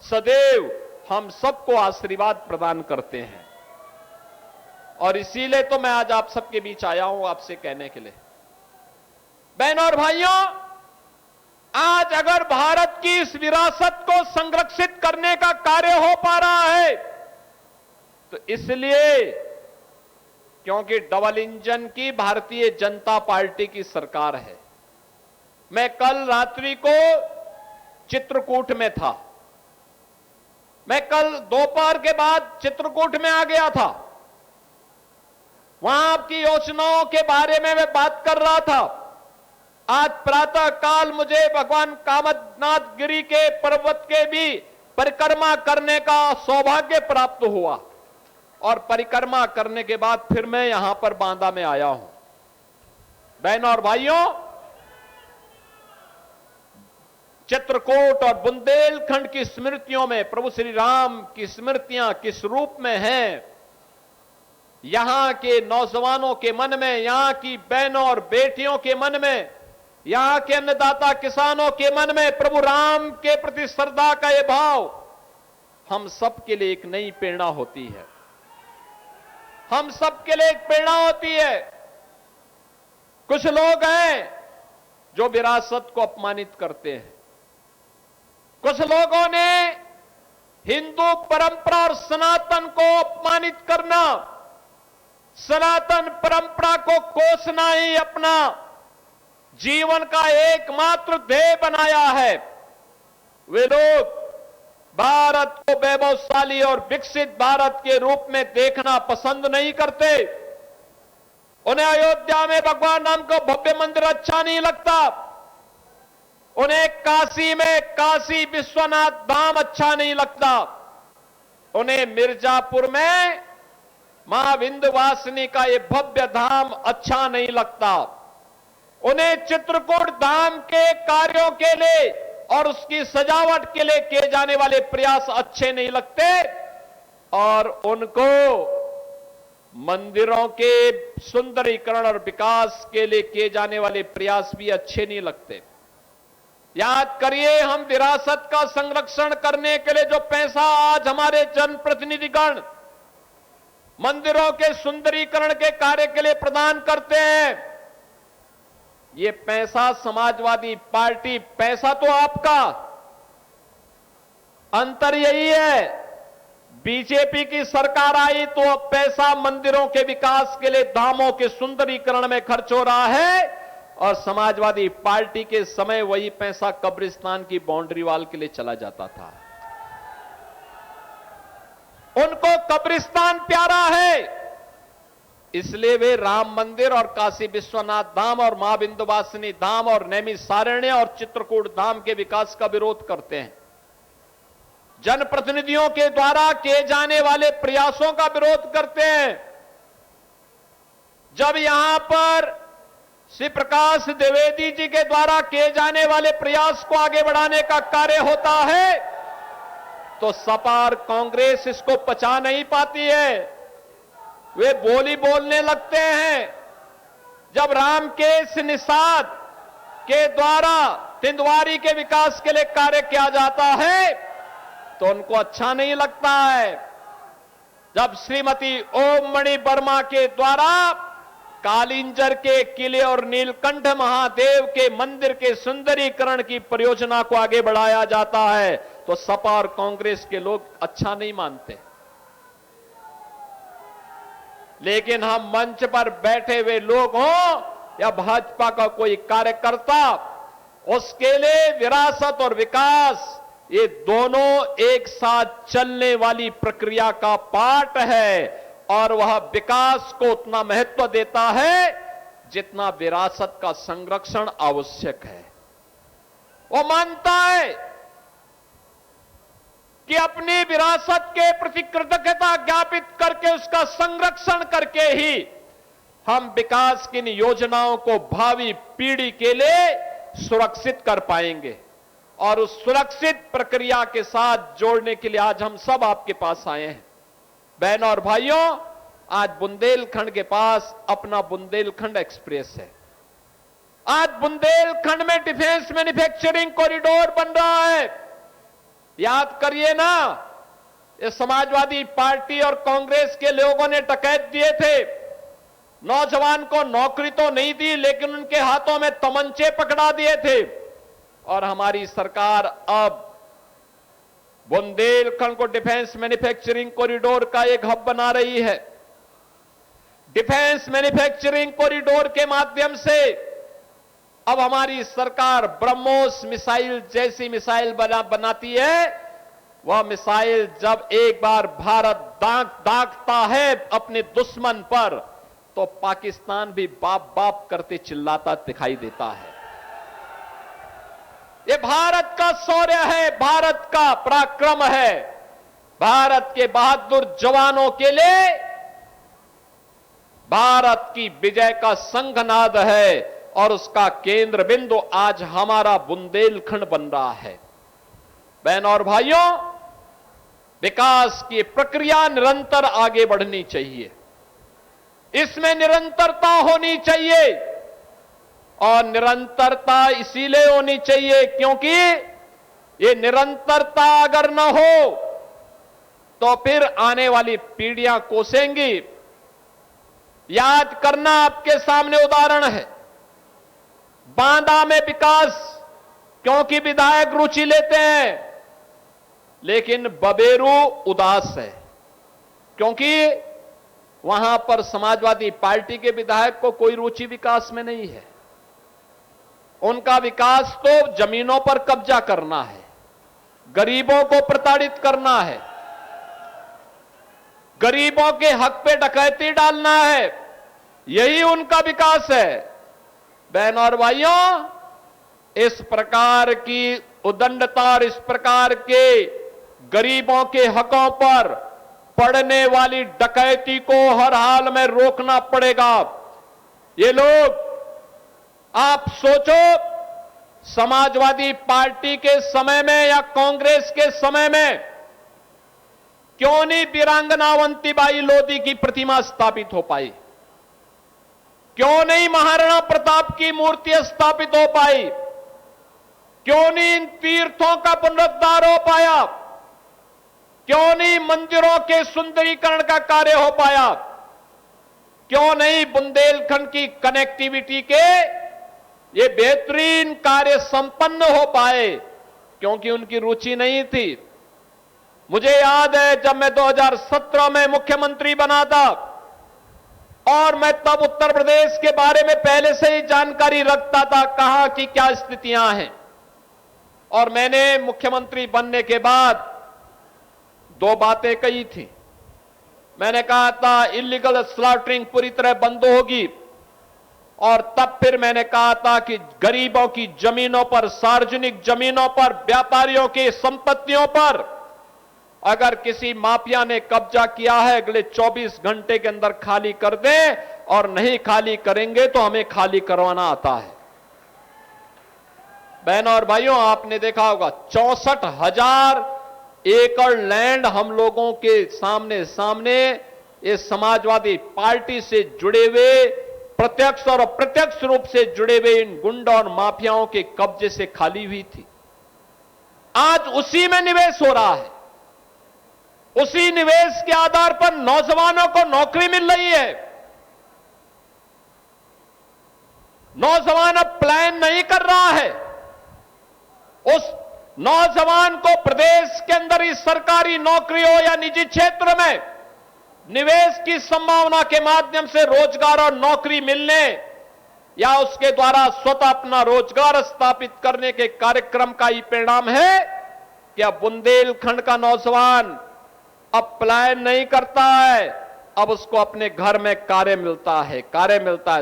सदैव हम सबको आशीर्वाद प्रदान करते हैं। और इसीलिए तो मैं आज आप सबके बीच आया हूं आपसे कहने के लिए, बहनों और भाइयों, आज अगर भारत की इस विरासत को संरक्षित करने का कार्य हो पा रहा है तो इसलिए क्योंकि डबल इंजन की भारतीय जनता पार्टी की सरकार है। मैं कल रात्रि को चित्रकूट में था, मैं कल दोपहर के बाद चित्रकूट में आ गया था, वहां की योजनाओं के बारे में मैं बात कर रहा था। आज प्रातः काल मुझे भगवान कामदनाथ गिरी के पर्वत के भी परिक्रमा करने का सौभाग्य प्राप्त हुआ और परिक्रमा करने के बाद फिर मैं यहां पर बांदा में आया हूं। बहनों और भाइयों, चित्रकूट और बुंदेलखंड की स्मृतियों में प्रभु श्री राम की स्मृतियां किस रूप में हैं, यहां के नौजवानों के मन में, यहां की बहनों और बेटियों के मन में, यहां के अन्नदाता किसानों के मन में प्रभु राम के प्रति श्रद्धा का यह भाव हम सबके लिए एक नई प्रेरणा होती है, हम सबके लिए एक प्रेरणा होती है। कुछ लोग हैं जो विरासत को अपमानित करते हैं, कुछ लोगों ने हिंदू परंपरा और सनातन को अपमानित करना, सनातन परंपरा को कोसना ही अपना जीवन का एकमात्र ध्येय बनाया है। वे लोग भारत को वैभवशाली और विकसित भारत के रूप में देखना पसंद नहीं करते। उन्हें अयोध्या में भगवान राम का भव्य मंदिर अच्छा नहीं लगता, उन्हें काशी में काशी विश्वनाथ धाम अच्छा नहीं लगता, उन्हें मिर्जापुर में मां विंध्यवासिनी का ये भव्य धाम अच्छा नहीं लगता, उन्हें चित्रकूट धाम के कार्यों के लिए और उसकी सजावट के लिए किए जाने वाले प्रयास अच्छे नहीं लगते और उनको मंदिरों के सुंदरीकरण और विकास के लिए किए जाने वाले प्रयास भी अच्छे नहीं लगते। याद करिए, हम विरासत का संरक्षण करने के लिए जो पैसा आज हमारे जनप्रतिनिधिगण मंदिरों के सुंदरीकरण के कार्य के लिए प्रदान करते हैं, ये पैसा समाजवादी पार्टी, पैसा तो आपका, अंतर यही है, बीजेपी की सरकार आई तो अब पैसा मंदिरों के विकास के लिए, धामों के सुंदरीकरण में खर्च हो रहा है और समाजवादी पार्टी के समय वही पैसा कब्रिस्तान की बाउंड्री वॉल के लिए चला जाता था। उनको कब्रिस्तान प्यारा है, इसलिए वे राम मंदिर और काशी विश्वनाथ धाम और मां विंध्यवासिनी धाम और नैमिषारण्य और चित्रकूट धाम के विकास का विरोध करते हैं। जनप्रतिनिधियों के द्वारा किए जाने वाले प्रयासों का विरोध करते हैं। जब यहां पर श्री प्रकाश द्विवेदी जी के द्वारा किए जाने वाले प्रयास को आगे बढ़ाने का कार्य होता है तो सपा और कांग्रेस इसको पचा नहीं पाती है, वे बोली बोलने लगते हैं। जब रामकेश निषाद के द्वारा तिंदवारी के विकास के लिए कार्य किया जाता है तो उनको अच्छा नहीं लगता है। जब श्रीमती ओम मणि वर्मा के द्वारा कालिंजर के किले और नीलकंठ महादेव के मंदिर के सुंदरीकरण की परियोजना को आगे बढ़ाया जाता है तो सपा और कांग्रेस के लोग अच्छा नहीं मानते। लेकिन हम मंच पर बैठे हुए लोग हों या भाजपा का कोई कार्यकर्ता, उसके लिए विरासत और विकास ये दोनों एक साथ चलने वाली प्रक्रिया का पार्ट है और वह विकास को उतना महत्व देता है जितना विरासत का संरक्षण आवश्यक है। वो मानता है कि अपनी विरासत के प्रति कृतज्ञता ज्ञापित करके उसका संरक्षण करके ही हम विकास की इन योजनाओं को भावी पीढ़ी के लिए सुरक्षित कर पाएंगे और उस सुरक्षित प्रक्रिया के साथ जोड़ने के लिए आज हम सब आपके पास आए हैं। बहनों और भाइयों, आज बुंदेलखंड के पास अपना बुंदेलखंड एक्सप्रेस है। आज बुंदेलखंड में डिफेंस मैन्युफैक्चरिंग कॉरिडोर बन रहा है। याद करिए ना, ये समाजवादी पार्टी और कांग्रेस के लोगों ने डकैत दिए थे। नौजवान को नौकरी तो नहीं दी, लेकिन उनके हाथों में तमंचे पकड़ा दिए थे। और हमारी सरकार अब बुंदेलखंड को डिफेंस मैन्युफैक्चरिंग कॉरिडोर का एक हब बना रही है। डिफेंस मैन्युफैक्चरिंग कॉरिडोर के माध्यम से अब हमारी सरकार ब्रह्मोस मिसाइल जैसी मिसाइल बनाती है। वह मिसाइल जब एक बार भारत दागता है अपने दुश्मन पर, तो पाकिस्तान भी बाप बाप करते चिल्लाता दिखाई देता है। ये भारत का शौर्य है, भारत का पराक्रम है, भारत के बहादुर जवानों के लिए भारत की विजय का संघनाद है। और उसका केंद्र बिंदु आज हमारा बुंदेलखंड बन रहा है। बहनों और भाइयों, विकास की प्रक्रिया निरंतर आगे बढ़नी चाहिए, इसमें निरंतरता होनी चाहिए। और निरंतरता इसीलिए होनी चाहिए क्योंकि ये निरंतरता अगर न हो तो फिर आने वाली पीढ़ियां कोसेंगी। याद करना, आपके सामने उदाहरण है बांदा में विकास, क्योंकि विधायक रुचि लेते हैं, लेकिन बबेरू उदास है क्योंकि वहां पर समाजवादी पार्टी के विधायक को कोई रुचि विकास में नहीं है। उनका विकास तो जमीनों पर कब्जा करना है, गरीबों को प्रताड़ित करना है, गरीबों के हक पे डकैती डालना है, यही उनका विकास है। बहनों और भाइयों, इस प्रकार की उदंडता और इस प्रकार के गरीबों के हकों पर पड़ने वाली डकैती को हर हाल में रोकना पड़ेगा। ये लोग, आप सोचो, समाजवादी पार्टी के समय में या कांग्रेस के समय में क्यों नहीं वीरांगना अवंतीबाई लोधी की प्रतिमा स्थापित हो पाई? क्यों नहीं महाराणा प्रताप की मूर्ति स्थापित हो पाई? क्यों नहीं इन तीर्थों का पुनरुद्धार हो पाया? क्यों नहीं मंदिरों के सुंदरीकरण का कार्य हो पाया? क्यों नहीं बुंदेलखंड की कनेक्टिविटी के ये बेहतरीन कार्य संपन्न हो पाए? क्योंकि उनकी रुचि नहीं थी। मुझे याद है जब मैं 2017 में मुख्यमंत्री बना था और मैं तब उत्तर प्रदेश के बारे में पहले से ही जानकारी रखता था, कहां की क्या स्थितियां हैं। और मैंने मुख्यमंत्री बनने के बाद 2 बातें कही थी। मैंने कहा था इलीगल स्लॉटरिंग पूरी तरह बंद होगी, और तब फिर मैंने कहा था कि गरीबों की जमीनों पर, सार्वजनिक जमीनों पर, व्यापारियों की संपत्तियों पर अगर किसी माफिया ने कब्जा किया है, अगले 24 घंटे के अंदर खाली कर दें, और नहीं खाली करेंगे तो हमें खाली करवाना आता है। बहनों और भाइयों, आपने देखा होगा 64,000 एकड़ लैंड हम लोगों के सामने ये समाजवादी पार्टी से जुड़े हुए, प्रत्यक्ष और अप्रत्यक्ष रूप से जुड़े हुए इन गुंडा और माफियाओं के कब्जे से खाली हुई थी। आज उसी में निवेश हो रहा है। उसी निवेश के आधार पर नौजवानों को नौकरी मिल रही है। नौजवान अब प्लान नहीं कर रहा है। उस नौजवान को प्रदेश के अंदर ही सरकारी नौकरी हो या निजी क्षेत्र में निवेश की संभावना के माध्यम से रोजगार और नौकरी मिलने या उसके द्वारा स्वतः अपना रोजगार स्थापित करने के कार्यक्रम का ही परिणाम है कि अब बुंदेलखंड का नौजवान अब प्लान नहीं करता है, अब उसको अपने घर में कार्य मिलता है,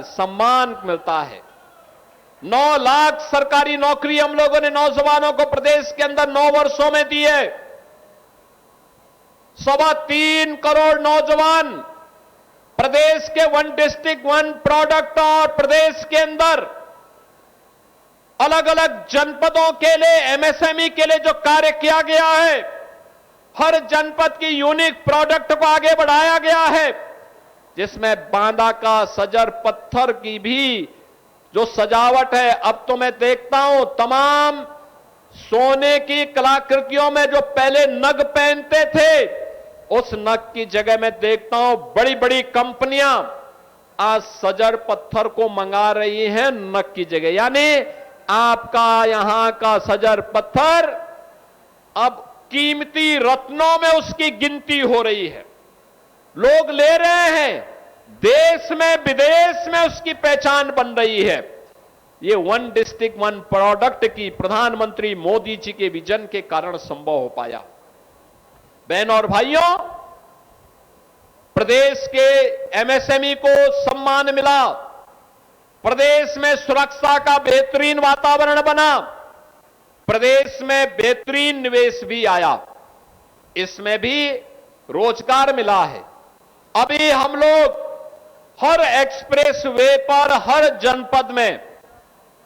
सम्मान मिलता है। 9 लाख सरकारी नौकरी हम लोगों ने नौजवानों को प्रदेश के अंदर 9 वर्षों में दी है। 3.25 करोड़ नौजवान प्रदेश के 1 डिस्ट्रिक्ट 1 प्रोडक्ट और प्रदेश के अंदर अलग अलग जनपदों के लिए, एमएसएमई के लिए जो कार्य किया गया है, हर जनपद की यूनिक प्रोडक्ट को आगे बढ़ाया गया है, जिसमें बांदा का सजर पत्थर की भी जो सजावट है, अब तो मैं देखता हूं तमाम सोने की कलाकृतियों में जो पहले नग पहनते थे, उस नग की जगह मैं देखता हूं बड़ी बड़ी कंपनियां आज सजर पत्थर को मंगा रही हैं नग की जगह। यानी आपका यहां का सजर पत्थर अब कीमती रत्नों में उसकी गिनती हो रही है, लोग ले रहे हैं, देश में विदेश में उसकी पहचान बन रही है। ये वन डिस्ट्रिक्ट वन प्रोडक्ट की प्रधानमंत्री मोदी जी के विजन के कारण संभव हो पाया। बहनों और भाइयों, प्रदेश के एमएसएमई को सम्मान मिला, प्रदेश में सुरक्षा का बेहतरीन वातावरण बना, प्रदेश में बेहतरीन निवेश भी आया, इसमें भी रोजगार मिला है। अभी हम लोग हर एक्सप्रेस वे पर हर जनपद में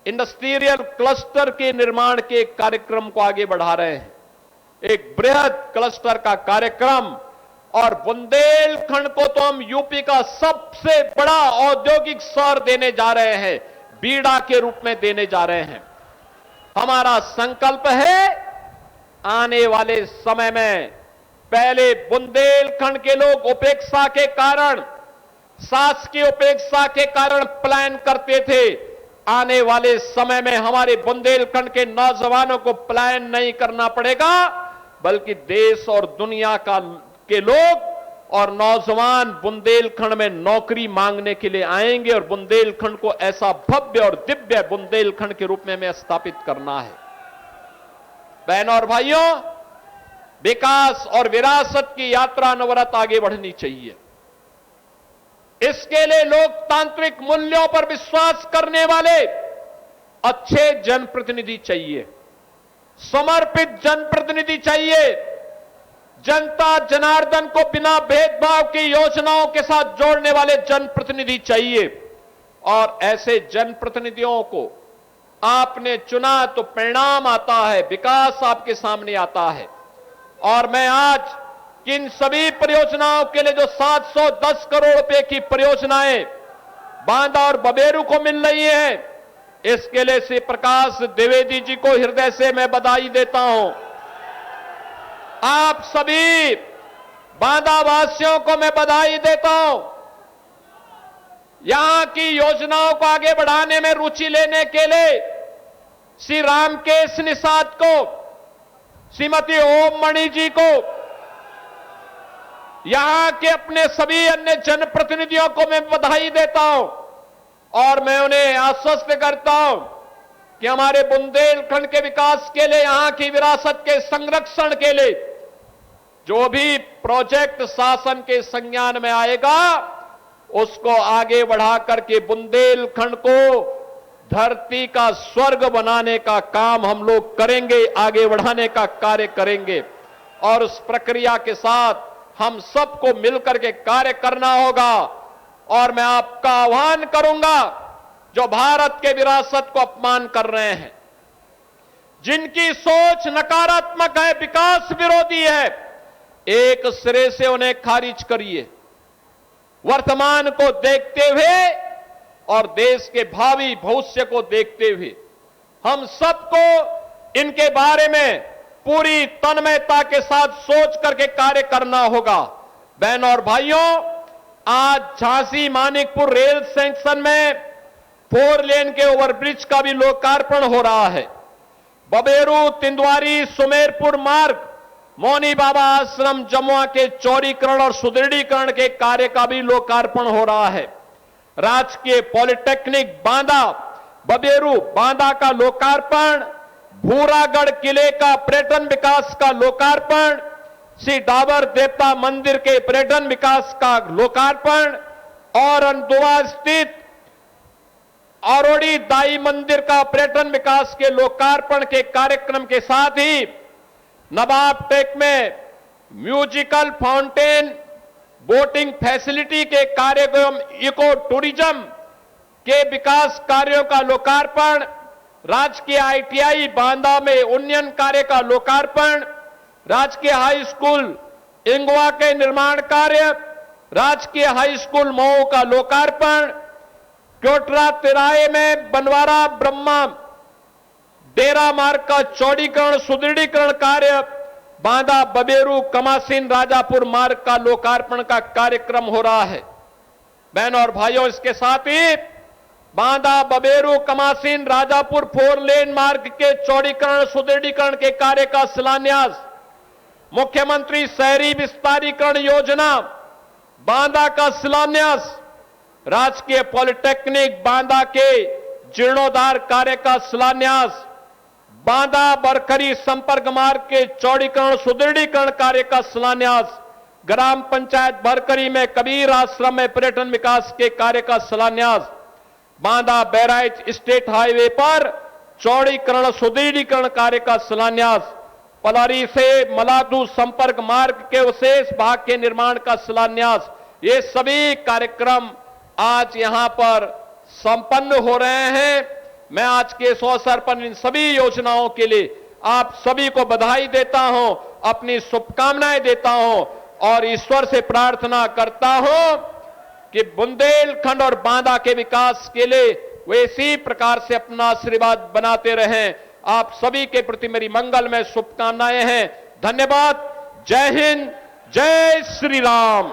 इंडस्ट्रियल क्लस्टर के निर्माण के कार्यक्रम को आगे बढ़ा रहे हैं, एक बृहद क्लस्टर का कार्यक्रम। और बुंदेलखंड को तो हम यूपी का सबसे बड़ा औद्योगिक शहर देने जा रहे हैं, बीड़ा के रूप में देने जा रहे हैं। हमारा संकल्प है आने वाले समय में, पहले बुंदेलखंड के लोग उपेक्षा के कारण, शासकीय उपेक्षा के कारण प्लान करते थे, आने वाले समय में हमारे बुंदेलखंड के नौजवानों को प्लान नहीं करना पड़ेगा, बल्कि देश और दुनिया के लोग और नौजवान बुंदेलखंड में नौकरी मांगने के लिए आएंगे और बुंदेलखंड को ऐसा भव्य और दिव्य बुंदेलखंड के रूप में हमें स्थापित करना है। बहनों और भाइयों, विकास और विरासत की यात्रा अनवरत आगे बढ़नी चाहिए। इसके लिए लोकतांत्रिक मूल्यों पर विश्वास करने वाले अच्छे जनप्रतिनिधि चाहिए, समर्पित जनप्रतिनिधि चाहिए, जनता जनार्दन को बिना भेदभाव की योजनाओं के साथ जोड़ने वाले जनप्रतिनिधि चाहिए। और ऐसे जनप्रतिनिधियों को आपने चुना तो परिणाम आता है, विकास आपके सामने आता है। और मैं आज इन सभी परियोजनाओं के लिए जो 710 करोड़ रुपए की परियोजनाएं बांदा और बबेरू को मिल रही हैं, इसके लिए श्री प्रकाश द्विवेदी जी को हृदय से मैं बधाई देता हूं। आप सभी बांदा वासियों को मैं बधाई देता हूं। यहां की योजनाओं को आगे बढ़ाने में रुचि लेने के लिए श्री रामकेश निषाद को, श्रीमती ओम मणि जी को, यहां के अपने सभी अन्य जनप्रतिनिधियों को मैं बधाई देता हूं। और मैं उन्हें आश्वस्त करता हूं कि हमारे बुंदेलखंड के विकास के लिए, यहां की विरासत के संरक्षण के लिए जो भी प्रोजेक्ट शासन के संज्ञान में आएगा, उसको आगे बढ़ा करके बुंदेलखंड को धरती का स्वर्ग बनाने का काम हम लोग करेंगे, आगे बढ़ाने का कार्य करेंगे। और उस प्रक्रिया के साथ हम सबको मिलकर के कार्य करना होगा। और मैं आपका आह्वान करूंगा, जो भारत के विरासत को अपमान कर रहे हैं, जिनकी सोच नकारात्मक है, विकास विरोधी है, एक सिरे से उन्हें खारिज करिए। वर्तमान को देखते हुए और देश के भावी भविष्य को देखते हुए हम सबको इनके बारे में पूरी तन्मयता के साथ सोच करके कार्य करना होगा। बहनों और भाइयों, आज झांसी मानिकपुर रेल सेक्शन में 4 लेन के ओवरब्रिज का भी लोकार्पण हो रहा है। बबेरू तिंदवारी सुमेरपुर मार्ग, मौनी बाबा आश्रम जमुआ के चौड़ीकरण और सुदृढ़ीकरण के कार्य का भी लोकार्पण हो रहा है। राजकीय पॉलिटेक्निक बांदा बबेरू बांदा का लोकार्पण, भूरागढ़ किले का पर्यटन विकास का लोकार्पण, श्री डाबर देवता मंदिर के पर्यटन विकास का लोकार्पण और अंदुआ स्थित औरोड़ी दाई मंदिर का पर्यटन विकास के लोकार्पण के कार्यक्रम के साथ ही नवाब टेक में म्यूजिकल फाउंटेन, बोटिंग फैसिलिटी के कार्य एवं इको टूरिज्म के विकास कार्यों का लोकार्पण, राजकीय आईटीआई बांदा में उन्नयन कार्य का लोकार्पण, राजकीय हाई स्कूल इंगवा के निर्माण कार्य, राजकीय हाई स्कूल मऊ का लोकार्पण, क्योटरा तिराहे में बनवारा ब्रह्मा डेरा मार्ग का चौड़ीकरण सुदृढ़ीकरण कार्य, बांदा बबेरू कमासीन राजापुर मार्ग का लोकार्पण का कार्यक्रम हो रहा है। बहनों और भाइयों, इसके साथ ही बांदा बबेरू कमासीन राजापुर 4 लेन मार्ग के चौड़ीकरण सुदृढ़ीकरण के कार्य का शिलान्यास, मुख्यमंत्री शहरी विस्तारीकरण योजना बांदा का शिलान्यास, राजकीय पॉलिटेक्निक बांदा के जीर्णोद्धार कार्य का शिलान्यास, बांदा बरखरी संपर्क मार्ग के चौड़ीकरण सुदृढ़ीकरण कार्य का शिलान्यास, ग्राम पंचायत बरखरी में कबीर आश्रम में पर्यटन विकास के कार्य का शिलान्यास, बांदा बहराइच स्टेट हाईवे पर चौड़ीकरण सुदृढ़ीकरण कार्य का शिलान्यास, पलारी से मलादू संपर्क मार्ग के विशेष भाग के निर्माण का शिलान्यास। ये सभी कार्यक्रम आज यहां पर संपन्न हो रहे हैं। मैं आज के इस अवसर पर इन सभी योजनाओं के लिए आप सभी को बधाई देता हूं, अपनी शुभकामनाएं देता हूं और ईश्वर से प्रार्थना करता हूं कि बुंदेलखंड और बांदा के विकास के लिए वे इसी प्रकार से अपना आशीर्वाद बनाते रहें। आप सभी के प्रति मेरी मंगलमय शुभकामनाएं हैं। धन्यवाद। जय हिंद, जय श्री राम।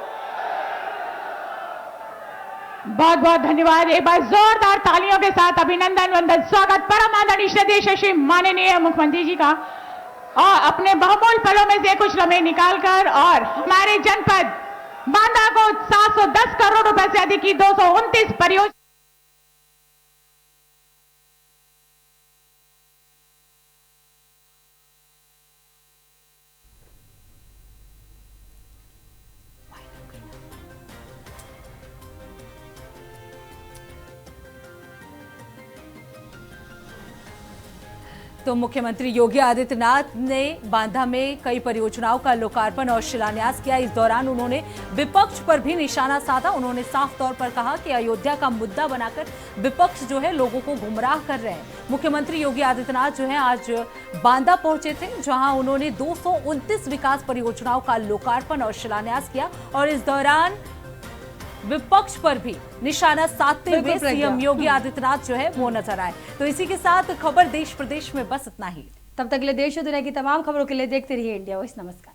बहुत बहुत धन्यवाद। एक बार जोरदार तालियों के साथ अभिनंदन वंदन स्वागत परम आदरणीय श्रद्धेय श्री माननीय मुख्यमंत्री जी का, और अपने बहुमूल्य पलों में से कुछ लम्हे निकालकर और हमारे जनपद बांदा को 710 करोड़ रुपए से अधिक की 229 परियोजना तो मुख्यमंत्री योगी आदित्यनाथ ने बांदा में कई परियोजनाओं का लोकार्पण और शिलान्यास किया। इस दौरान उन्होंने विपक्ष पर भी निशाना साधा। उन्होंने साफ तौर पर कहा कि अयोध्या का मुद्दा बनाकर विपक्ष जो है लोगों को गुमराह कर रहे हैं। मुख्यमंत्री योगी आदित्यनाथ जो है आज बांदा पहुंचे थे, जहां उन्होंने 229 विकास परियोजनाओं का लोकार्पण और शिलान्यास किया और इस दौरान विपक्ष पर भी निशाना साधते हुए सीएम योगी आदित्यनाथ जो है वो नजर आए। तो इसी के साथ खबर देश प्रदेश में बस इतना ही। तब तक के लिए देश और दुनिया की तमाम खबरों के लिए देखते रहिए इंडिया वॉइस। नमस्कार।